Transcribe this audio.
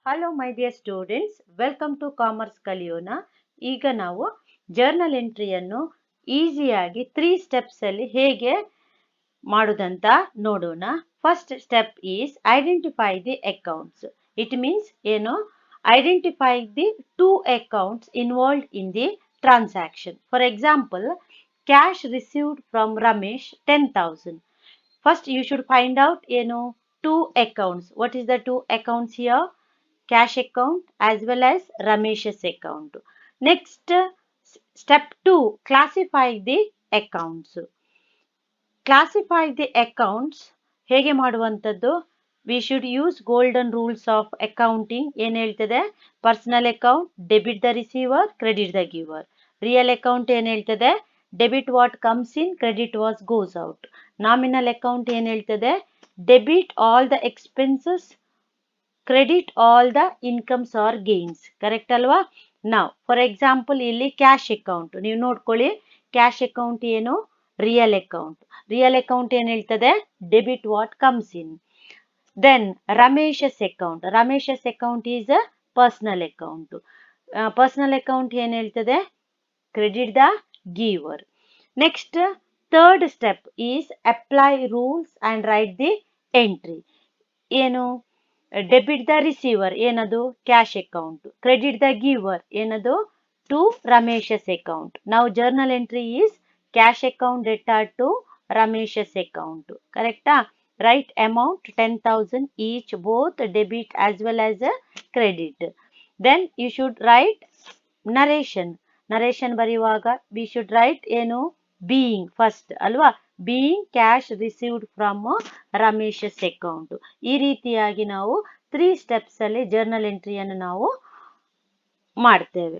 Hello my dear students, welcome to commerce ಕಲಿಯೋಣ. ಈಗ ನಾವು ಜರ್ನಲ್ ಎಂಟ್ರಿಯನ್ನು ಈಸಿಯಾಗಿ 3 ಸ್ಟೆಪ್ಸ್ ಅಲ್ಲಿ ಹೇಗೆ ಮಾಡುವುದಂತ ನೋಡೋಣ. First step is identify the accounts. It means ಏನು? Identify the 2 accounts involved in the transaction. For example, cash received from Ramesh 10,000. First you should find out ಏನು 2 accounts. What is the 2 accounts here? Cash account as well as Ramesh's account. Next, step 2, classify the accounts. Classify the accounts ಹೇಗೆ ಮಾಡುವಂಥದ್ದು? We should use golden rules of accounting. ಏನು ಹೇಳ್ತದೆ? Personal account, debit the receiver, credit the giver. Real account ಏನು ಹೇಳ್ತದೆ? Debit what comes in, credit what goes out. Nominal account ಏನು ಹೇಳ್ತದೆ? Debit all the expenses, credit all the incomes or gains. Correct ಅಲ್ವಾ? ನಾವು for example ಇಲ್ಲಿ cash account ನೀವು ನೋಡ್ಕೊಳ್ಳಿ. Cash account ಏನು? Real account. ರಿಯಲ್ ಅಕೌಂಟ್ ಏನು ಹೇಳ್ತದೆ? Debit what comes in. Then Ramesh's account. Ramesh's account is a personal account. Personal account ಏನು ಹೇಳ್ತದೆ? Credit the giver. Next third step is apply rules and write the entry. ಏನು? Debit the receiver ಏನದು? Cash account. Credit the giver ಏನದು? To Ramesh's account. ನಾವು journal entry is cash account debtor to Ramesh's account. ಕರೆಕ್ಟಾ? Write amount 10,000 each, both debit as well as credit. Then you should write narration. Narration ಬರೆಯುವಾಗ we should write ಏನು? Being first ಅಲ್ವಾ? Being cash received from ರಮೇಶಸ್ account. ಈ ರೀತಿಯಾಗಿ ನಾವು 3 steps ಅಲ್ಲಿ journal ಎಂಟ್ರಿಯನ್ನು ನಾವು ಮಾಡ್ತೇವೆ.